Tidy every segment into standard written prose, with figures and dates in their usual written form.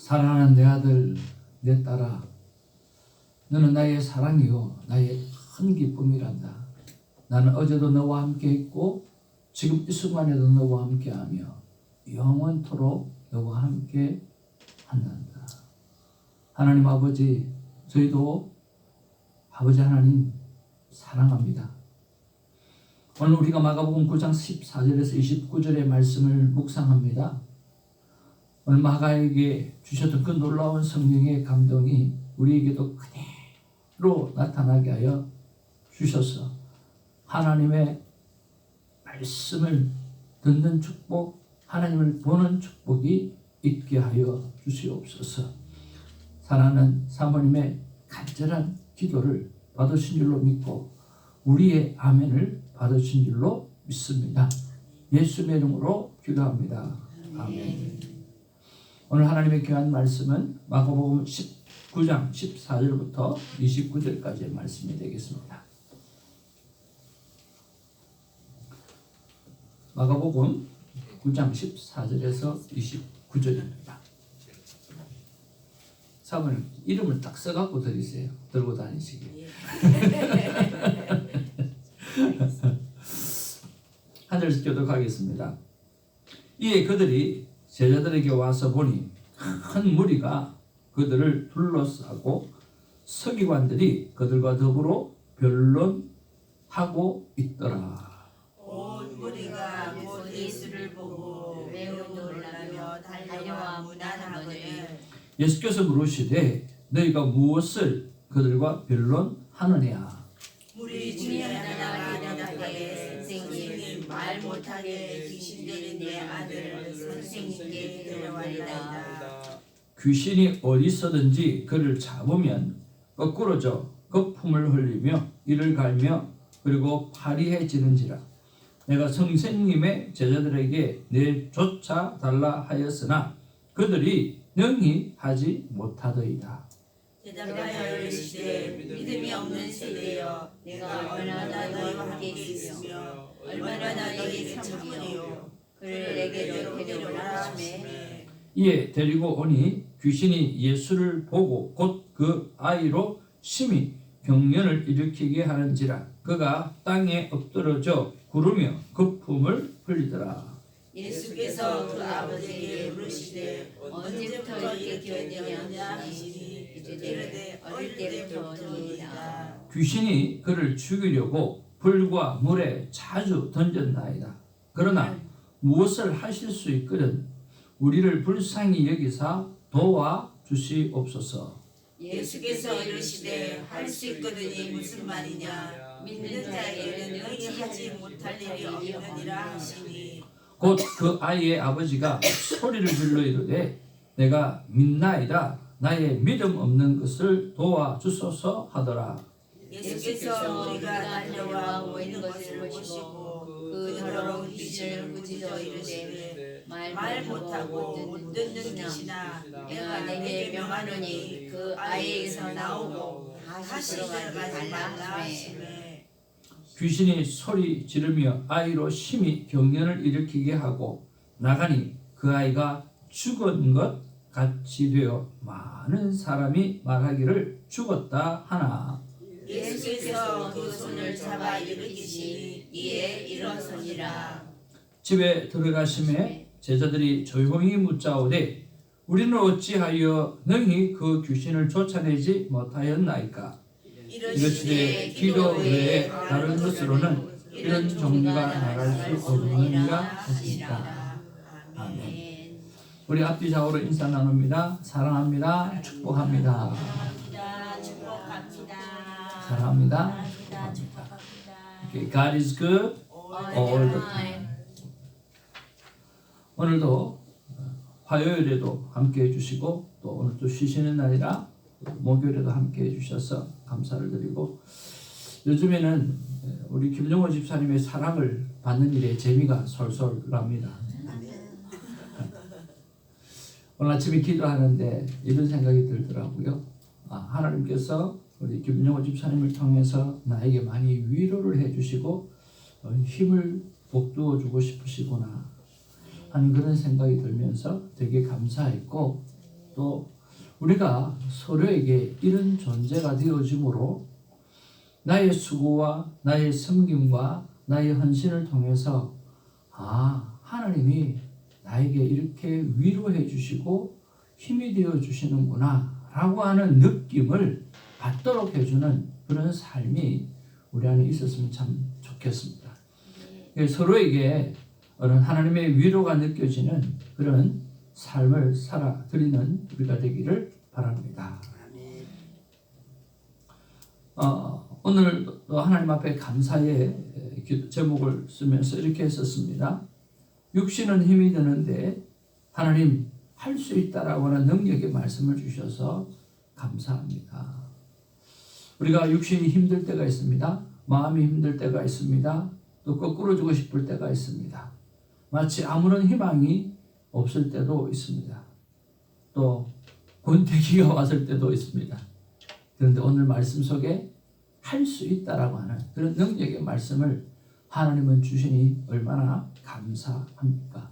사랑하는 내 아들, 내 딸아, 너는 나의 사랑이요 나의 큰 기쁨이란다. 나는 어제도 너와 함께 있고 지금 이 순간에도 너와 함께하며 영원토록 너와 함께 한단다. 하나님 아버지, 저희도 아버지 하나님 사랑합니다. 오늘 우리가 마가복음 9장 14절에서 29절의 말씀을 묵상합니다. 오늘 마가에게 주셨던 그 놀라운 성령의 감동이 우리에게도 그대로 나타나게 하여 주셔서 하나님의 말씀을 듣는 축복, 하나님을 보는 축복이 있게 하여 주시옵소서. 사랑하는 사모님의 간절한 기도를 받으신 줄로 믿고 우리의 아멘을 받으신 줄로 믿습니다. 예수의 이름으로 기도합니다. 아멘. 오늘 하나님의 귀한 말씀은 마가복음 19장 14절부터 29절까지의 말씀이 되겠습니다. 마가복음 9장 14절에서 29절입니다. 사모님 이름을 딱 써갖고 드리세요. 들고 다니시길. 한 절씩 교독하겠습니다. 이에 그들이 제자들에게 와서 보니 큰 무리가 그들을 둘러싸고 서기관들이 그들과 더불어 변론하고 있더라. 온 무리가 곧 예수를 보고 매우 놀라며 달려와 문안하거늘 예수께서 물으시되 너희가 무엇을 그들과 변론하느냐? 무리 중에 하나가 대답하되 선생님 말 못하게 귀신 들린 내 아들 선생님께 데려와리다. 귀신이 어디서든지 그를 잡으면 거꾸러져 거품을 흘리며 이를 갈며 그리고 파리해지는지라. 내가 선생님의 제자들에게 내쫓아 달라 하였으나 그들이 능히 하지 못하더이다. 대답하여 이르시되 믿음이 없는 세대여 내가 얼마나 너희와 함께 있으며 얼마나 너희에게 참으리요. 그를 내게로 데려오라 하시매 이에 데리고 오니 귀신이 예수를 보고 곧 그 아이로 심히 경련을 일으키게 하는지라. 그가 땅에 엎드러져 구르며 거품을 흘리더라. 예수께서 그 아버지에게 물으시되 언제부터 이렇게 되었느냐 하시니 이르되 어릴 때부터니이다. 귀신이 그를 죽이려고 불과 물에 자주 던졌나이다. 그러나 무엇을 하실 수 있거든 우리를 불쌍히 여기사 도와 주시옵소서. 예수께서 이르시되 할 수 있거든이 무슨 말이냐 믿는 자에게는 능히 하지 못할 일이 없느니라 하시니 곧 그 아이의 아버지가 소리를 질러 이르되 내가 믿나이다. 나의 믿음 없는 것을 도와주소서 하더라. 예수께서 우리가 달려와 모이는 것을 보시고 그 더러운 귀신을 꾸짖어 이르시되 말 못하고 못 듣는 귀신아 내가 내게 명하노니 그 아이에게서 나오고 다시 들어가지 말라 하시매 귀신이 소리 지르며 아이로 심히 경련을 일으키게 하고 나가니 그 아이가 죽은 것 같이 되어 많은 사람이 말하기를 죽었다 하나. 예수께서 그 손을 잡아 일으키시니 이에 일어서니라. 집에 들어가심에 제자들이 조용히 묻자오되 우리는 어찌하여 능히 그 귀신을 쫓아내지 못하였나이까? 이르시되 기도 외에 다른 것으로는 이런 종류가 나갈 수 없느니라 하시니라. 아멘. 우리 앞뒤 좌우로 인사 나눕니다. 사랑합니다. 축복합니다. 사랑합니다. 축복합니다. Okay, God is good all the time. 오늘도 화요일에도 함께 해주시고 또 오늘 또 쉬시는 날이라 목요일에도 함께 해주셔서 감사를 드리고 요즘에는 우리 김종호 집사님의 사랑을 받는 일에 재미가 솔솔 납니다. 오늘 아침에 기도하는데 이런 생각이 들더라고요. 하나님께서 우리 김종호 집사님을 통해서 나에게 많이 위로를 해주시고 힘을 북두어 주고 싶으시구나 하는 그런 생각이 들면서 되게 감사했고 또 우리가 서로에게 이런 존재가 되어줌으로 나의 수고와 나의 섬김과 나의 헌신을 통해서 하나님이 나에게 이렇게 위로해 주시고 힘이 되어 주시는구나 라고 하는 느낌을 받도록 해주는 그런 삶이 우리 안에 있었으면 참 좋겠습니다. 서로에게 하나님의 위로가 느껴지는 그런 삶을 살아드리는 우리가 되기를 바랍니다. 오늘도 하나님 앞에 감사의 제목을 쓰면서 이렇게 했었습니다. 육신은 힘이 드는데 하나님 할 수 있다라고 하는 능력의 말씀을 주셔서 감사합니다. 우리가 육신이 힘들 때가 있습니다. 마음이 힘들 때가 있습니다. 또 거꾸로 주고 싶을 때가 있습니다. 마치 아무런 희망이 없을 때도 있습니다. 또 권태기가 왔을 때도 있습니다. 그런데 오늘 말씀 속에 할 수 있다라고 하는 그런 능력의 말씀을 하나님은 주시니 얼마나 감사합니까?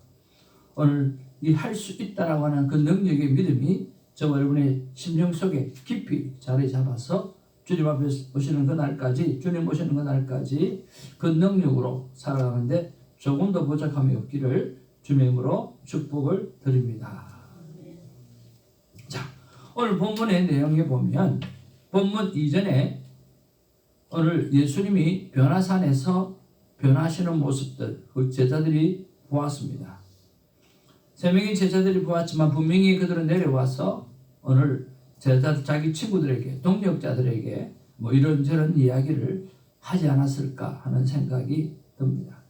오늘 이 할 수 있다라고 하는 그 능력의 믿음이 저와 여러분의 심령 속에 깊이 자리 잡아서 주님 앞에 오시는 그날까지, 주님 오시는 그날까지 그 능력으로 살아가는데 조금 더 부족함이 없기를 주님으로 축복을 드립니다. 자, 오늘 본문의 내용에 보면 본문 이전에 오늘 예수님이 변화산에서 변화하시는 모습들 그 제자들이 보았습니다. 세 명의 제자들이 보았지만 분명히 그들은 내려와서 오늘 자기 친구들에게 동역자들에게 이런저런 이야기를 하지 않았을까 하는 생각이 듭니다.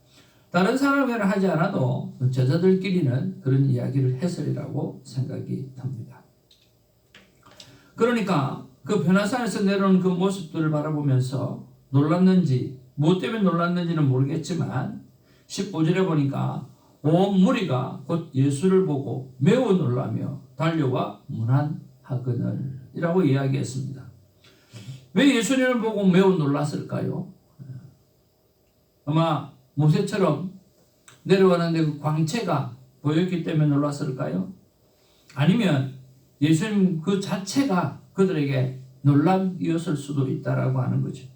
다른 사람에게는 하지 않아도 제자들끼리는 그런 이야기를 했으리라고 생각이 듭니다. 그러니까 그 변화산에서 내려오는 그 모습들을 바라보면서 놀랐는지 무엇 때문에 놀랐는지는 모르겠지만 15절에 보니까 온 무리가 곧 예수를 보고 매우 놀라며 달려와 문안하거늘 이라고 이야기했습니다. 왜 예수님을 보고 매우 놀랐을까요? 아마 모세처럼 내려가는데 그 광채가 보였기 때문에 놀랐을까요? 아니면 예수님 그 자체가 그들에게 놀람이었을 수도 있다라고 하는 거죠.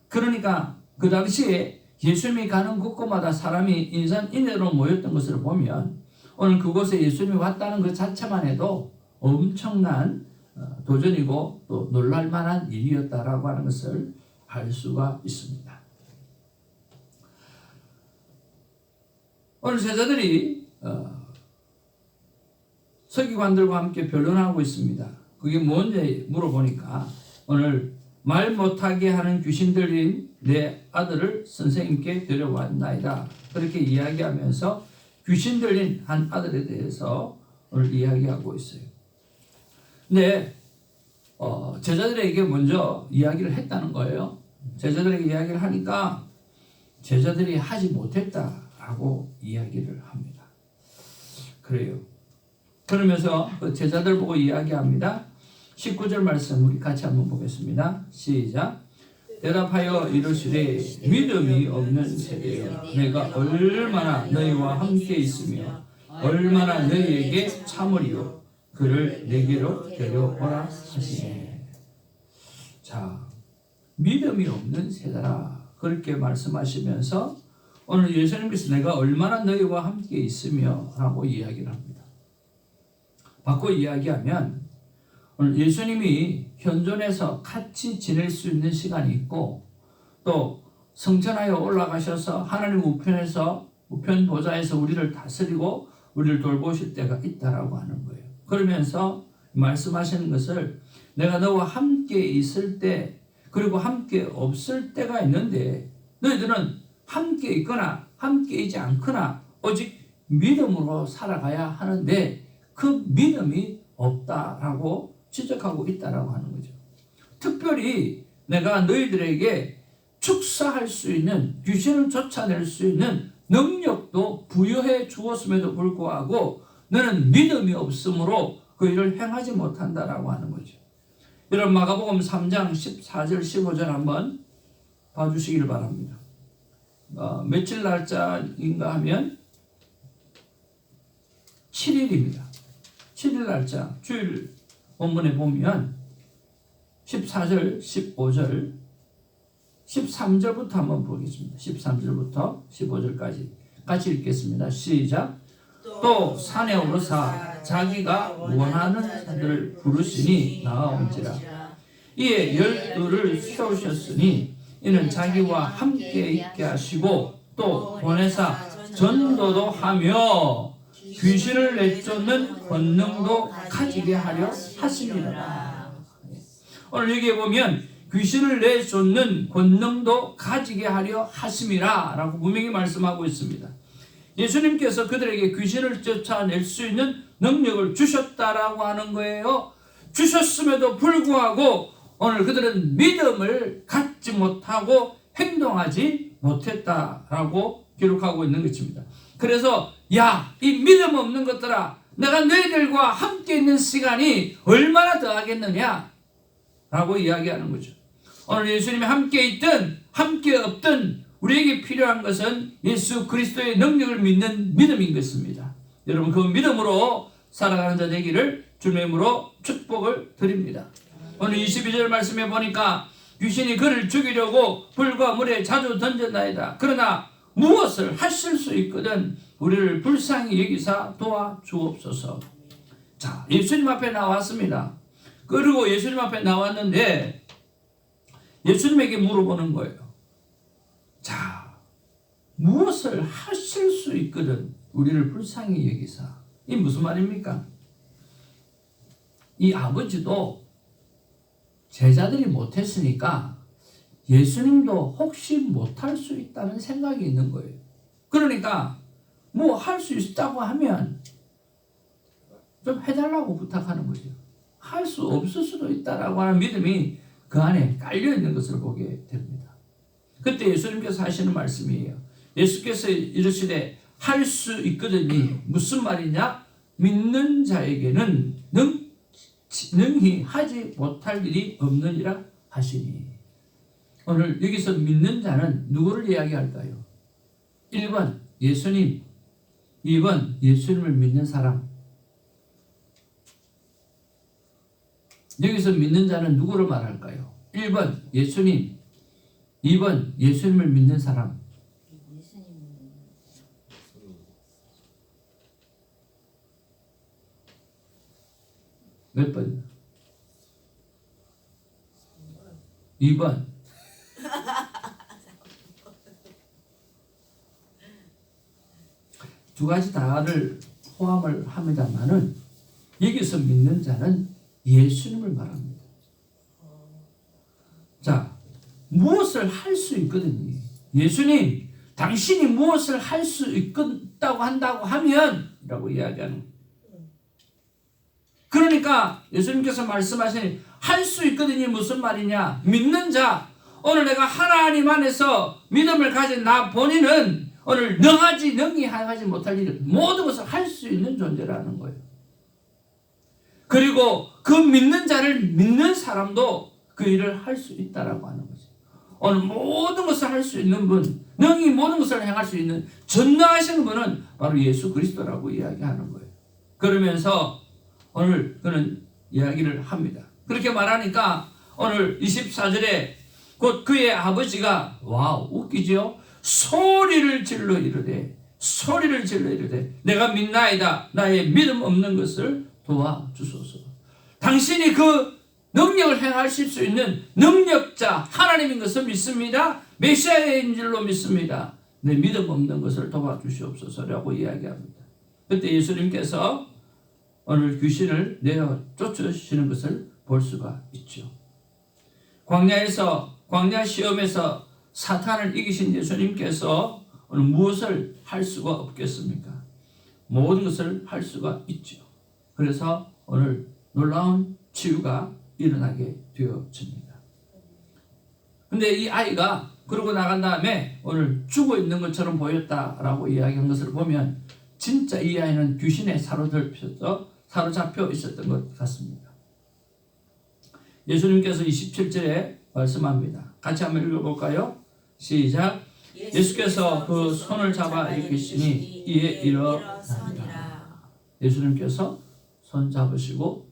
그러니까 그 당시에 예수님이 가는 곳곳마다 사람이 인산인해로 모였던 것을 보면 오늘 그곳에 예수님이 왔다는 것 자체만 해도 엄청난 도전이고 또 놀랄만한 일이었다라고 하는 것을 알 수가 있습니다. 오늘 제자들이 서기관들과 함께 변론하고 있습니다. 그게 뭔지 물어보니까 오늘 말 못하게 하는 귀신 들린 내 아들을 선생님께 데려왔나이다. 그렇게 이야기하면서 귀신 들린 한 아들에 대해서 오늘 이야기하고 있어요. 근데 제자들에게 먼저 이야기를 했다는 거예요. 제자들에게 이야기를 하니까 제자들이 하지 못했다라고 이야기를 합니다. 그래요. 그러면서 그 제자들 보고 이야기합니다. 19절 말씀 우리 같이 한번 보겠습니다. 시작. 대답하여 이르시되 믿음이 없는 세대여 내가 얼마나 너희와 함께 있으며 얼마나 너희에게 참으리요 그를 내게로 데려오라 하시네. 자, 믿음이 없는 세대라 그렇게 말씀하시면서 오늘 예수님께서 내가 얼마나 너희와 함께 있으며 라고 이야기를 합니다. 바꿔 이야기하면 오늘 예수님이 현존에서 같이 지낼 수 있는 시간이 있고 또 성천하에 올라가셔서 하나님 우편에서 우편 보좌에서 우리를 다스리고 우리를 돌보실 때가 있다라고 하는 거예요. 그러면서 말씀하시는 것을 내가 너와 함께 있을 때 그리고 함께 없을 때가 있는데 너희들은 함께 있거나 함께 있지 않거나 오직 믿음으로 살아가야 하는데 그 믿음이 없다라고 지적하고 있다라고 하는 거죠. 특별히 내가 너희들에게 축사할 수 있는 귀신을 쫓아낼 수 있는 능력도 부여해 주었음에도 불구하고 너는 믿음이 없으므로 그 일을 행하지 못한다라고 하는 거죠. 이런 마가복음 3장 14절 15절 한번 봐주시길 바랍니다. 며칠 날짜인가 하면 7일입니다. 7일 날짜 주일 본문에 보면 14절, 15절, 13절부터 한번 보겠습니다. 13절부터 15절까지 같이 읽겠습니다. 시작. 또 산에 오르사 자기가 원하는 자들을 부르시니 나아온지라. 이에 12를 세우셨으니 이는 자기와 함께 있게 하시고 또 보내사 전도도 하며 귀신을 내쫓는 권능도 가지게 하려 하시니라. 오늘 여기에 보면 귀신을 내쫓는 권능도 가지게 하려 하심이라 라고 분명히 말씀하고 있습니다. 예수님께서 그들에게 귀신을 쫓아낼 수 있는 능력을 주셨다라고 하는 거예요. 주셨음에도 불구하고 오늘 그들은 믿음을 갖지 못하고 행동하지 못했다라고 기록하고 있는 것입니다. 그래서 야, 이 믿음 없는 것들아, 내가 너희들과 함께 있는 시간이 얼마나 더 하겠느냐 라고 이야기하는 거죠. 오늘 예수님이 함께 있든 함께 없든 우리에게 필요한 것은 예수 그리스도의 능력을 믿는 믿음인 것입니다. 여러분, 그 믿음으로 살아가는 자 되기를 주님의 이름으로 축복을 드립니다. 오늘 22절 말씀에 보니까 귀신이 그를 죽이려고 불과 물에 자주 던졌나이다. 그러나 무엇을 하실 수 있거든 우리를 불쌍히 여기사 도와주옵소서. 자, 예수님 앞에 나왔습니다. 그리고 예수님 앞에 나왔는데 예수님에게 물어보는 거예요. 자, 무엇을 하실 수 있거든 우리를 불쌍히 여기사. 이 무슨 말입니까? 이 아버지도 제자들이 못했으니까 예수님도 혹시 못할 수 있다는 생각이 있는 거예요. 그러니까 뭐 할 수 있다고 하면 좀 해달라고 부탁하는 거죠. 할 수 없을 수도 있다라고 하는 믿음이 그 안에 깔려 있는 것을 보게 됩니다. 그때 예수님께서 하시는 말씀이에요. 예수께서 이르시되 할 수 있거든이 무슨 말이냐? 믿는 자에게는 능히 하지 못할 일이 없느니라 하시니. 오늘 여기서 믿는 자는 누구를 이야기할까요? 1번 예수님, 2번 예수님을 믿는 사람. 여기서 믿는 자는 누구를 말할까요? 1번 예수님, 2번 예수님을 믿는 사람. 몇 번? 2번. 두 가지 다를 포함을 합니다만은 여기서 믿는 자는 예수님을 말합니다. 자, 무엇을 할 수 있거든요. 예수님, 당신이 무엇을 할 수 있다고 한다고 하면 라고 이야기하는 거예요. 그러니까 예수님께서 말씀하시니 할 수 있거든요. 무슨 말이냐? 믿는 자, 오늘 내가 하나님 안에서 믿음을 가진 나 본인은 오늘 능히 하지 못할 일 모든 것을 할 수 있는 존재라는 거예요. 그리고 그 믿는 자를 믿는 사람도 그 일을 할 수 있다라고 하는 거죠. 오늘 모든 것을 할 수 있는 분, 능히 모든 것을 행할 수 있는 전능하신 분은 바로 예수 그리스도라고 이야기하는 거예요. 그러면서 오늘 그는 이야기를 합니다. 그렇게 말하니까 오늘 24절에 곧 그의 아버지가 와우 웃기죠? 소리를 질러 이르되 내가 믿나이다. 나의 믿음 없는 것을 도와주소서. 당신이 그 능력을 행하실 수 있는 능력자 하나님인 것을 믿습니다. 메시아인 줄로 믿습니다. 내 믿음 없는 것을 도와주시옵소서라고 이야기합니다. 그때 예수님께서 오늘 귀신을 내어 쫓으시는 것을 볼 수가 있죠. 광야 시험에서 사탄을 이기신 예수님께서 오늘 무엇을 할 수가 없겠습니까? 모든 것을 할 수가 있죠. 그래서 오늘 놀라운 치유가 일어나게 되어집니다. 근데 이 아이가 그러고 나간 다음에 오늘 죽어 있는 것처럼 보였다라고 이야기한 것을 보면 진짜 이 아이는 귀신에 사로잡혀 있었던 것 같습니다. 예수님께서 27절에 말씀합니다. 같이 한번 읽어볼까요? 시작. 예수께서 그 손을 잡아 일으키시니 이에 일어나니라. 예수님께서 손 잡으시고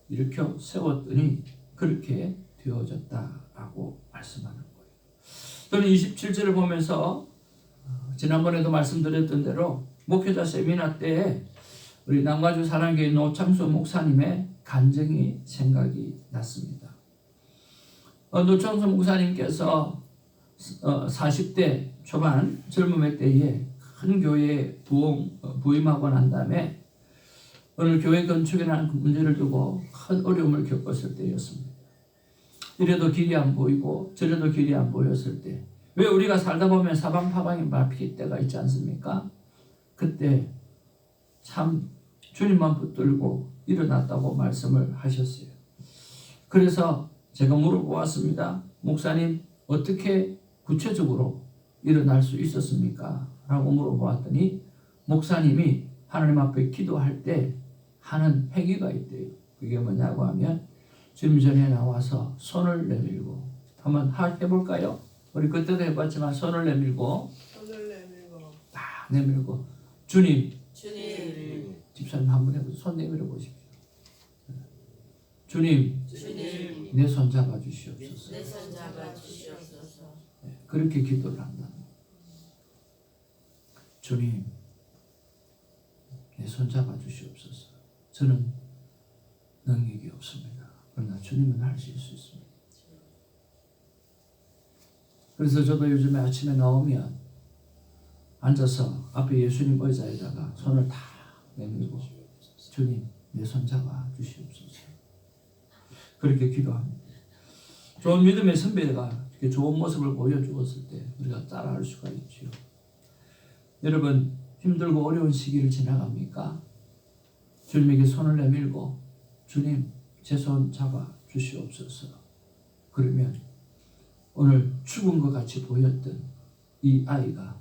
일으켜 세웠더니 그렇게 되어졌다라고 말씀하는 거예요. 또는 27절을 보면서 지난번에도 말씀드렸던 대로 목회자 세미나 때에 우리 남가주 사랑교회 노창수 목사님의 간증이 생각이 났습니다. 노창수 목사님께서 40대 초반 젊음의 때에 큰 교회에 부임하고 난 다음에 오늘 교회 건축이라는 문제를 두고 큰 어려움을 겪었을 때였습니다. 이래도 길이 안 보이고 저래도 길이 안 보였을 때, 왜 우리가 살다 보면 사방파방이 밟힐 때가 있지 않습니까? 그때 참 주님만 붙들고 일어났다고 말씀을 하셨어요. 그래서 제가 물어보았습니다. 목사님, 어떻게 구체적으로 일어날 수 있었습니까? 라고 물어보았더니 목사님이 하나님 앞에 기도할 때 하는 행위가 있대요. 그게 뭐냐고 하면 주님 전에 나와서 손을 내밀고, 한번 해볼까요? 우리 그때도 해봤지만 손을 내밀고 딱 내밀고 주님 집사님 한번 해보세요. 손 내밀어 보십시오. 주님 내 손 잡아 주시옵소서. 그렇게 기도를 한다. 주님 내 손 잡아 주시옵소서. 저는 능력이 없습니다. 그러나 주님은 하실 수 있습니다. 그래서 저도 요즘에 아침에 나오면 앉아서 앞에 예수님 의자에다가 손을 다 내밀고 주님 내 손 잡아 주시옵소서. 그렇게 기도합니다. 좋은 믿음의 선배가 이렇게 좋은 모습을 보여주었을 때 우리가 따라할 수가 있죠. 여러분, 힘들고 어려운 시기를 지나갑니까? 주님에게 손을 내밀고 주님 제 손 잡아 주시옵소서. 그러면 오늘 죽은 것 같이 보였던 이 아이가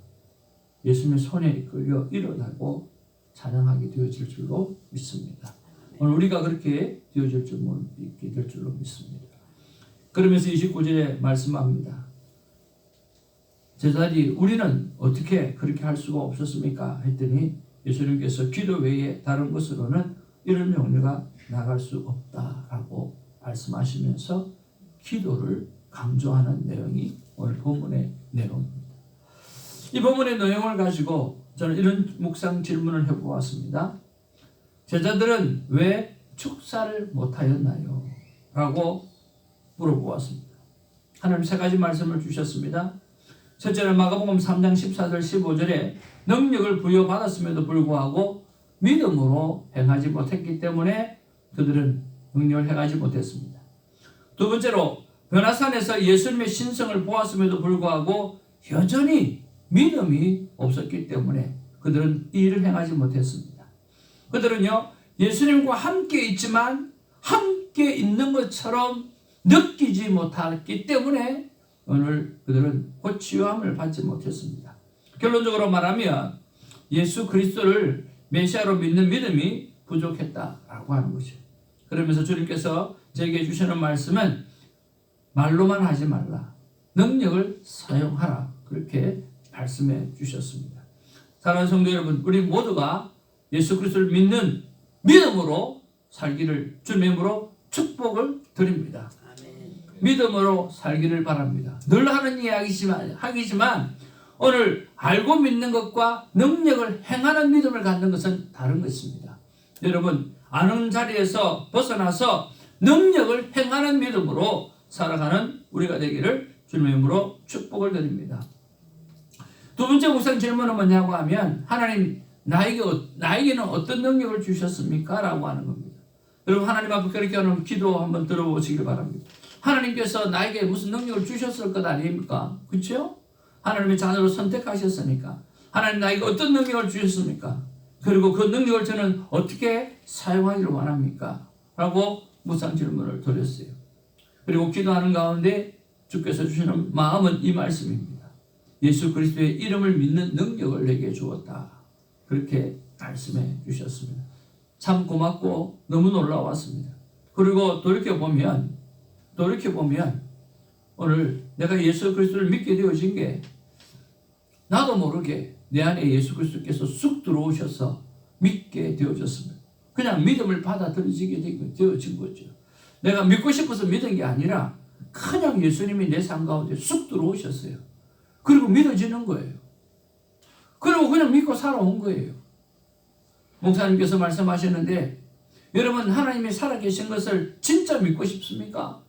예수님의 손에 이끌려 일어나고 찬양하게 되어질 줄로 믿습니다. 오늘 우리가 그렇게 되어질 줄 믿게 될 줄로 믿습니다. 그러면서 29절에 말씀합니다. 제자들이 우리는 어떻게 그렇게 할 수가 없었습니까? 했더니 예수님께서 기도 외에 다른 것으로는 이런 명령가 나갈 수 없다라고 말씀하시면서 기도를 강조하는 내용이 오늘 본문의 내용입니다. 이 본문의 내용을 가지고 저는 이런 묵상 질문을 해보았습니다. 제자들은 왜 축사를 못하였나요? 라고 물어보았습니다. 하나님 세 가지 말씀을 주셨습니다. 첫째는 마가복음 3장 14절 15절에 능력을 부여받았음에도 불구하고 믿음으로 행하지 못했기 때문에 그들은 능력을 행하지 못했습니다. 두 번째로 변화산에서 예수님의 신성을 보았음에도 불구하고 여전히 믿음이 없었기 때문에 그들은 이 일을 행하지 못했습니다. 그들은요, 예수님과 함께 있지만 함께 있는 것처럼 느끼지 못했기 때문에 오늘 그들은 치유함을 받지 못했습니다. 결론적으로 말하면 예수 그리스도를 메시아로 믿는 믿음이 부족했다라고 하는 것이죠. 그러면서 주님께서 저에게 주시는 말씀은 말로만 하지 말라, 능력을 사용하라, 그렇게 말씀해 주셨습니다. 사랑하는 성도 여러분, 우리 모두가 예수 그리스도를 믿는 믿음으로 살기를 주님의 이름으로 축복을 드립니다. 믿음으로 살기를 바랍니다. 늘 하는 이야기지만 오늘 알고 믿는 것과 능력을 행하는 믿음을 갖는 것은 다른 것입니다. 여러분, 아는 자리에서 벗어나서 능력을 행하는 믿음으로 살아가는 우리가 되기를 주님의 이름으로 축복을 드립니다. 두 번째 묵상 질문은 뭐냐고 하면 하나님 나에게는 어떤 능력을 주셨습니까? 라고 하는 겁니다. 여러분, 하나님 앞에 그렇게 하는 기도 한번 들어보시길 바랍니다. 하나님께서 나에게 무슨 능력을 주셨을 것 아닙니까? 그렇죠? 하나님의 자녀로 선택하셨으니까 하나님 나에게 어떤 능력을 주셨습니까? 그리고 그 능력을 저는 어떻게 사용하기를 원합니까? 라고 묵상 질문을 드렸어요. 그리고 기도하는 가운데 주께서 주시는 마음은 이 말씀입니다. 예수 그리스도의 이름을 믿는 능력을 내게 주었다. 그렇게 말씀해 주셨습니다. 참 고맙고 너무 놀라웠습니다. 그리고 돌이켜보면 오늘 내가 예수 그리스도를 믿게 되어진 게 나도 모르게 내 안에 예수 그리스도께서 쑥 들어오셔서 믿게 되어졌습니다. 그냥 믿음을 받아들이게 되어진 거죠. 내가 믿고 싶어서 믿은 게 아니라 그냥 예수님이 내 삶 가운데 쑥 들어오셨어요. 그리고 믿어지는 거예요. 그리고 그냥 믿고 살아온 거예요. 목사님께서 말씀하셨는데 여러분 하나님이 살아계신 것을 진짜 믿고 싶습니까?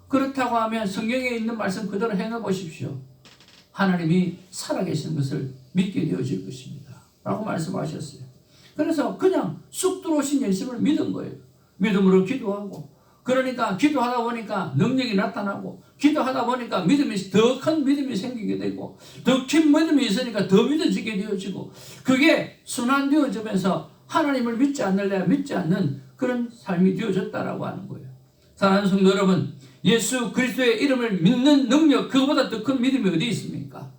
그렇다고 하면 성경에 있는 말씀 그대로 행해 보십시오. 하나님이 살아계신 것을 믿게 되어질 것입니다. 라고 말씀하셨어요. 그래서 그냥 쑥 들어오신 예수님을 믿은 거예요. 믿음으로 기도하고, 그러니까 기도하다 보니까 능력이 나타나고, 기도하다 보니까 믿음이 더 큰 믿음이 생기게 되고, 더 큰 믿음이 있으니까 더 믿어지게 되어지고, 그게 순환되어지면서 하나님을 믿지 않을래야 믿지 않는 그런 삶이 되어졌다라고 하는 거예요. 사랑하는 성도 여러분, 예수 그리스도의 이름을 믿는 능력, 그거보다 더 큰 믿음이 어디 있습니까?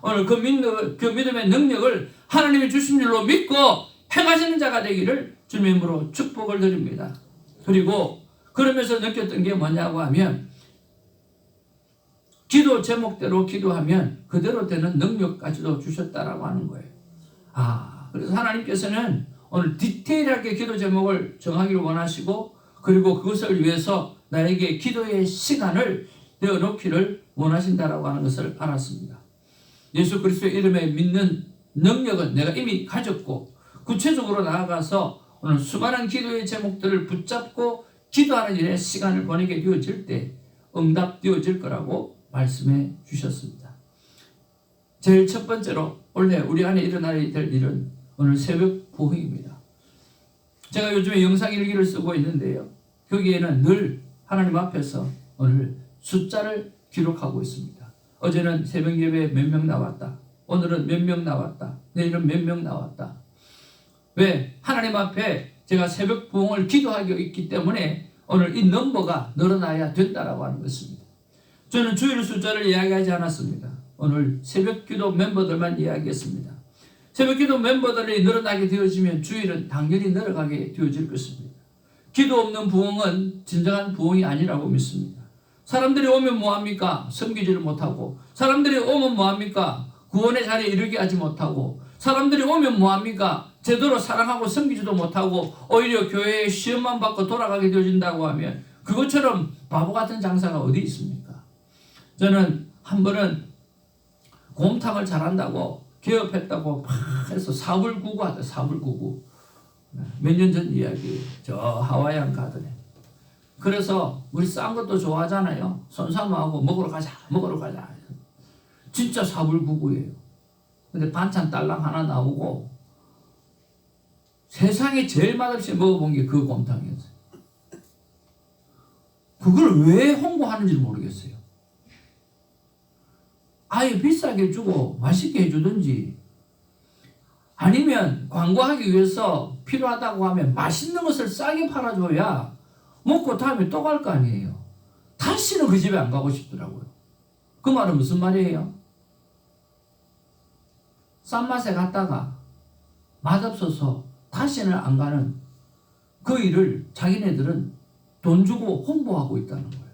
오늘 그 믿음의 능력을 하나님이 주신 줄로 믿고 행하시는 자가 되기를 주님의 이름으로 축복을 드립니다. 그리고 그러면서 느꼈던 게 뭐냐고 하면, 기도 제목대로 기도하면 그대로 되는 능력까지도 주셨다라고 하는 거예요. 그래서 하나님께서는 오늘 디테일하게 기도 제목을 정하기를 원하시고, 그리고 그것을 위해서 나에게 기도의 시간을 내어놓기를 원하신다라고 하는 것을 알았습니다. 예수 그리스도의 이름에 믿는 능력은 내가 이미 가졌고, 구체적으로 나아가서 오늘 수많은 기도의 제목들을 붙잡고 기도하는 일에 시간을 보내게 되어질 때 응답되어질 거라고 말씀해 주셨습니다. 제일 첫 번째로 원래 우리 안에 일어나야 될 일은 오늘 새벽 부흥입니다. 제가 요즘에 영상일기를 쓰고 있는데요, 거기에는 늘 하나님 앞에서 오늘 숫자를 기록하고 있습니다. 어제는 새벽 예배에 몇 명 나왔다, 오늘은 몇 명 나왔다, 내일은 몇 명 나왔다. 왜? 하나님 앞에 제가 새벽 부흥을 기도하고 있기 때문에 오늘 이 넘버가 늘어나야 된다라고 하는 것입니다. 저는 주일 숫자를 이야기하지 않았습니다. 오늘 새벽 기도 멤버들만 이야기했습니다. 새벽 기도 멤버들이 늘어나게 되어지면 주일은 당연히 늘어가게 되어질 것입니다. 기도 없는 부흥은 진정한 부흥이 아니라고 믿습니다. 사람들이 오면 뭐합니까? 섬기지를 못하고, 사람들이 오면 뭐합니까? 구원의 자리에 이르게 하지 못하고, 사람들이 오면 뭐합니까? 제대로 사랑하고 섬기지도 못하고 오히려 교회에 시험만 받고 돌아가게 되어진다고 하면 그것처럼 바보 같은 장사가 어디 있습니까? 저는 한 번은 곰탕을 잘한다고 개업했다고 막 해서 사불구구 하다, 사불구구. 몇 년 전 이야기, 저 하와이안 가든에. 그래서 우리 싼 것도 좋아하잖아요. 손사모하고 먹으러 가자. 진짜 사불구구예요. 근데 반찬 딸랑 하나 나오고 세상에 제일 맛없이 먹어본 게 그 곰탕이었어요. 그걸 왜 홍보하는지 모르겠어요. 아예 비싸게 주고 맛있게 해주든지, 아니면 광고하기 위해서 필요하다고 하면 맛있는 것을 싸게 팔아줘야 먹고 다음에 또 갈 거 아니에요. 다시는 그 집에 안 가고 싶더라고요. 그 말은 무슨 말이에요? 싼 맛에 갔다가 맛없어서 다시는 안 가는 그 일을 자기네들은 돈 주고 홍보하고 있다는 거예요.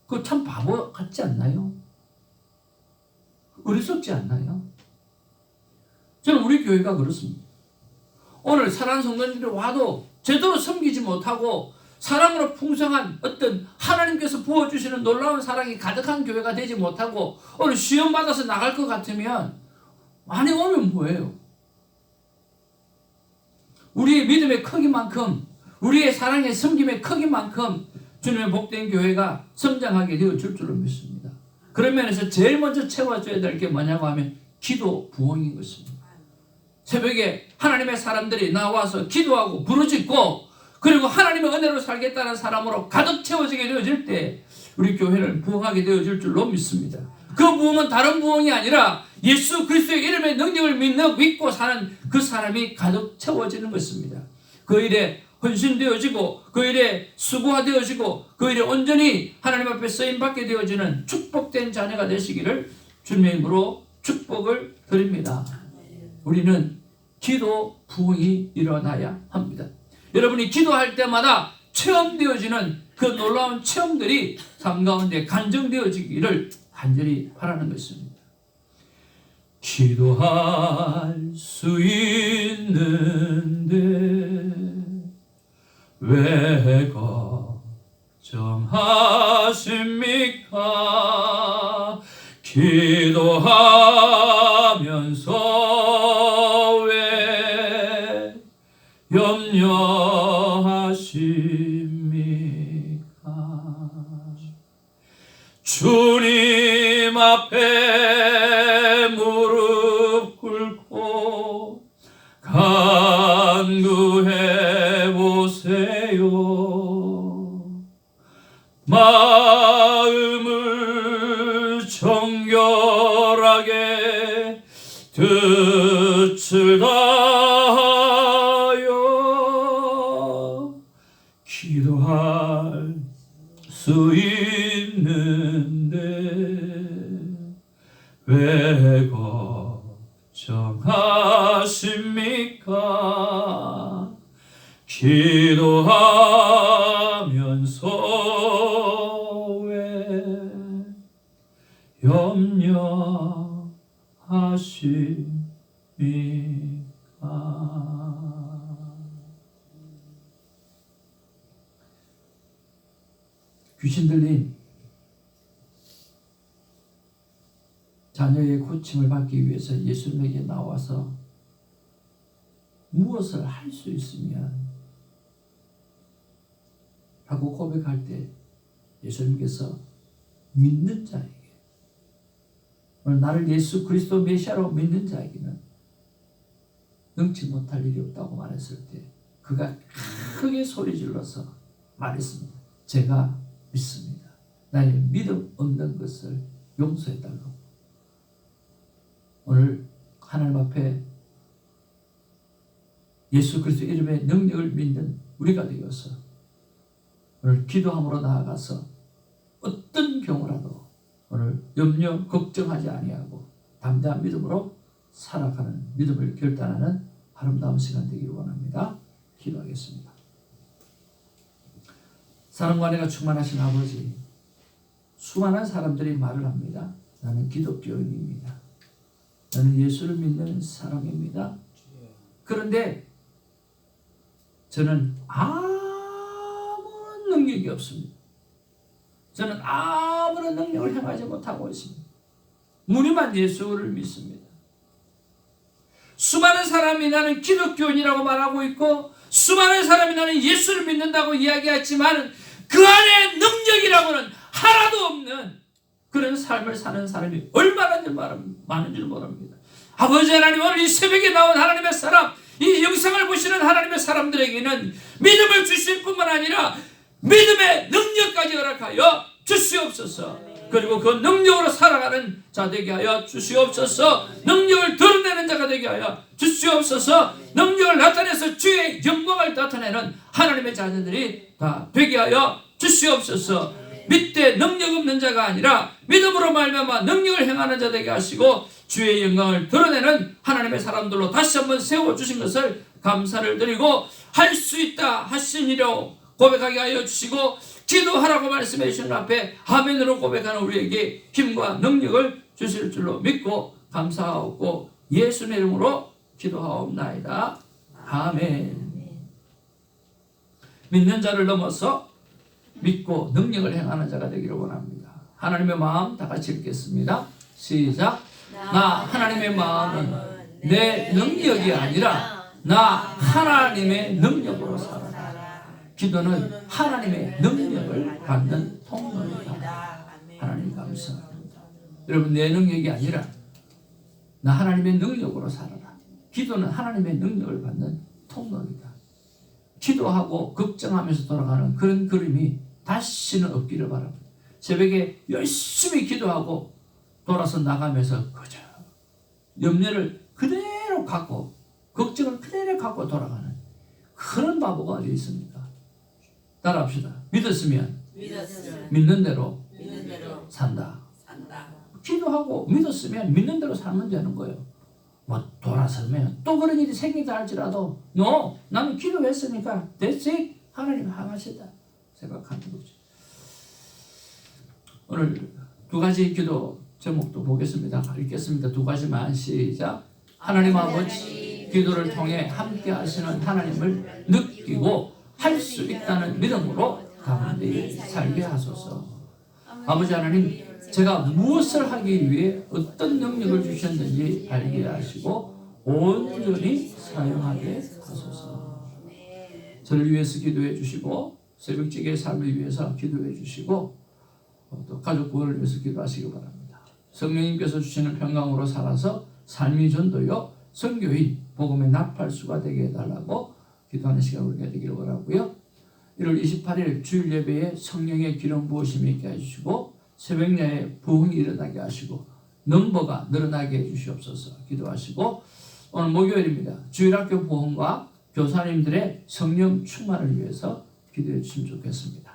그거 참 바보 같지 않나요? 어리석지 않나요? 저는 우리 교회가 그렇습니다. 오늘 사랑하는 성도님들이 와도 제대로 섬기지 못하고 사랑으로 풍성한 어떤 하나님께서 부어주시는 놀라운 사랑이 가득한 교회가 되지 못하고 오늘 시험 받아서 나갈 것 같으면 많이 오면 뭐예요? 우리의 믿음의 크기만큼, 우리의 사랑의 섬김의 크기만큼 주님의 복된 교회가 성장하게 되어질 줄로 믿습니다. 그런 면에서 제일 먼저 채워줘야 될 게 뭐냐고 하면 기도 부흥인 것입니다. 새벽에 하나님의 사람들이 나와서 기도하고 부르짖고, 그리고 하나님의 은혜로 살겠다는 사람으로 가득 채워지게 되어질 때 우리 교회는 부흥하게 되어질 줄로 믿습니다. 그 부흥은 다른 부흥이 아니라 예수 그리스도의 이름의 능력을 믿고 사는 그 사람이 가득 채워지는 것입니다. 그 일에 헌신되어지고, 그 일에 수고되어지고, 그 일에 온전히 하나님 앞에 쓰임받게 되어지는 축복된 자녀가 되시기를 주님의 이름으로 축복을 드립니다. 우리는 기도 부흥이 일어나야 합니다. 여러분이 기도할 때마다 체험되어지는 그 놀라운 체험들이 삶 가운데 간증되어지기를 간절히 바라는 것입니다. 기도할 수 있는데 왜 걱정하십니까? 기도하면서 왜 염려하십니까? 주님 앞에 무릎 꿇고 간구해 보세요. 마음을 정결하게 뜻을 다하여 기도할 수 있는데 왜 걱정하십니까? 기도하면서 왜 염려하십니까? 귀신 들린 자녀의 고침을 받기 위해서 예수님에게 나와서 무엇을 할 수 있으면 하고 고백할 때 예수님께서 믿는 자에게, 오늘 나를 예수 그리스도 메시아로 믿는 자에게는 능치 못할 일이 없다고 말했을 때 그가 크게 소리 질러서 말했습니다. 제가 믿습니다. 나의 믿음 없는 것을 용서해달라고. 오늘 하나님 앞에 예수 그리스도 이름의 능력을 믿는 우리가 되어서 오늘 기도함으로 나아가서 어떤 경우라도 오늘 염려 걱정하지 아니하고 담대한 믿음으로 살아가는 믿음을 결단하는 아름다운 시간 되기를 원합니다. 기도하겠습니다. 사랑과 은혜가 충만하신 아버지, 수많은 사람들이 말을 합니다. 나는 기독교인입니다. 나는 예수를 믿는 사람입니다. 그런데 저는 아무런 능력이 없습니다. 저는 아무런 능력을 행하지 못하고 있습니다. 무늬만 예수를 믿습니다. 수많은 사람이 나는 기독교인이라고 말하고 있고 수많은 사람이 나는 예수를 믿는다고 이야기했지만 그 안에 능력이라고는 하나도 없는 그런 삶을 사는 사람이 얼마나 많은 줄 모릅니다. 아버지 하나님, 오늘 이 새벽에 나온 하나님의 사람, 이 영상을 보시는 하나님의 사람들에게는 믿음을 주실 뿐만 아니라 믿음의 능력까지 허락하여 주시옵소서. 그리고 그 능력으로 살아가는 자 되게 하여 주시옵소서. 능력을 드러내는 자가 되게 하여 주시옵소서. 능력을 나타내서 주의 영광을 나타내는 하나님의 자녀들이 다 되게 하여 주시옵소서. 믿되 능력 없는 자가 아니라 믿음으로 말미암아 능력을 행하는 자 되게 하시고 주의 영광을 드러내는 하나님의 사람들로 다시 한번 세워주신 것을 감사를 드리고 할 수 있다 하시니로 고백하게 하여 주시고 기도하라고 말씀해 주신 앞에 아멘으로 고백하는 우리에게 힘과 능력을 주실 줄로 믿고 감사하고 예수의 이름으로 기도하옵나이다. 아멘. 믿는 자를 넘어서 믿고 능력을 행하는 자가 되기를 원합니다. 하나님의 마음 다 같이 읽겠습니다. 시작. 나 하나님의 마음은 내 능력이 아니라 나 하나님의 능력으로 살아라. 기도는 하나님의 능력을 받는 통로이다. 하나님 감사합니다. 여러분, 내 능력이 아니라 나 하나님의 능력으로 살아라. 기도는 하나님의 능력을 받는 통로이다. 기도하고 걱정하면서 돌아가는 그런 그림이 다시는 없기를 바랍니다. 새벽에 열심히 기도하고 돌아서 나가면서 그저 염려를 그대로 갖고 걱정을 그대로 갖고 돌아가는 그런 바보가 어디 있습니까? 따라합시다. 믿었으면 믿는 대로 산다. 기도하고 믿었으면 믿는 대로 살면 되는 거예요. 뭐 돌아서면 또 그런 일이 생기다 할지라도 나는 기도했으니까 됐지? 하나님 하시다 생각하는 거죠. 오늘 두 가지 기도 제목도 보겠습니다. 읽겠습니다. 두 가지만 시작. 하나님 아버지, 기도를 통해 함께 하시는 하나님을 느끼고 할 수 있다는 믿음으로 가운데 살게 하소서. 아버지 하나님, 제가 무엇을 하기 위해 어떤 능력을 주셨는지 알게 하시고 온전히 사용하게 하소서. 저를 위해서 기도해 주시고 새벽지기의 삶을 위해서 기도해 주시고 또 가족 구원을 위해서 기도하시기 바랍니다. 성령님께서 주시는 평강으로 살아서 삶이 전도요 선교인 복음의 나팔수가 되게 해달라고 기도하는 시간을 우리가 되기를 원하고요. 1월 28일 주일 예배에 성령의 기름 부으심이 있게 해주시고 새벽야에 부흥이 일어나게 하시고 넘버가 늘어나게 해주시옵소서 기도하시고, 오늘 목요일입니다. 주일학교 부흥과 교사님들의 성령 충만을 위해서 기도해 주시면 좋겠습니다.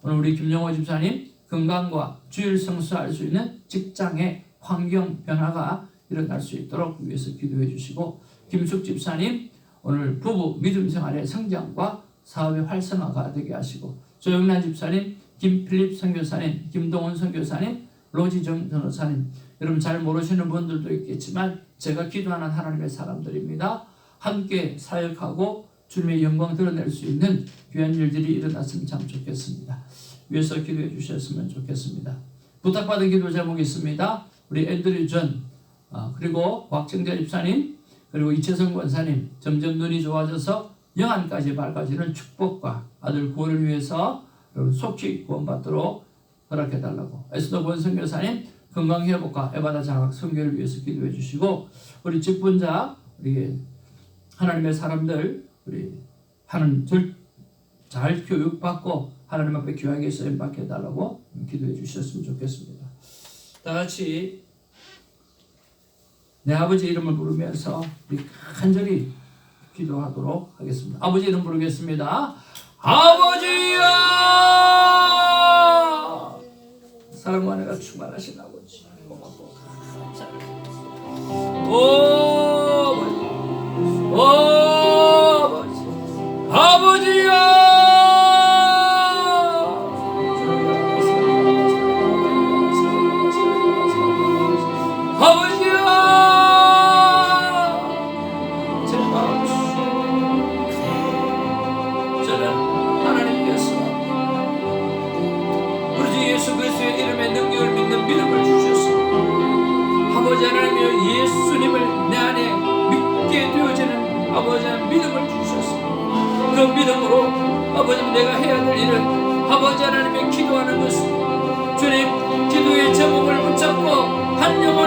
오늘 우리 김영호 집사님 건강과 주일 성수할 수 있는 직장의 환경 변화가 일어날 수 있도록 위해서 기도해 주시고, 김숙 집사님 오늘 부부 믿음 생활의 성장과 사업의 활성화가 되게 하시고, 조영란 집사님, 김필립 선교사님, 김동원 선교사님, 로지정 전도사님, 여러분 잘 모르시는 분들도 있겠지만 제가 기도하는 하나님의 사람들입니다. 함께 사역하고 주님의 영광 드러낼 수 있는 귀한 일들이 일어났으면 참 좋겠습니다. 위해서 기도해 주셨으면 좋겠습니다. 부탁받은 기도 제목이 있습니다. 우리 앤드류 전 그리고 곽정자 집사님 그리고 이채성 권사님 점점 눈이 좋아져서 영안까지 밝아지는 축복과 아들 구원을 위해서 속히 구원받도록 허락해달라고, 에스더 권선교사님 건강회복과 에바다 장학 선교를 위해서 기도해 주시고, 우리 직분자 우리 하나님의 사람들 우리 하는 잘 교육받고 하나님 앞에 귀하게 쓰임받게 해달라고 기도해 주셨으면 좋겠습니다. 다 같이 내 아버지 이름을 부르면서 우리 간절히 기도하도록 하겠습니다. 아버지 이름 부르겠습니다. 아버지야, 사랑과 은혜가 충만하신 아버지 고맙고 감사합니다. 아버지야, 아버지 하나님이여, 예수님을 내 안에 믿게 되어지는 아버지 하나님 믿음을 주셨습니다. 그 믿음으로 아버지 내가 해야 될 일은 아버지 하나님의 기도하는 것을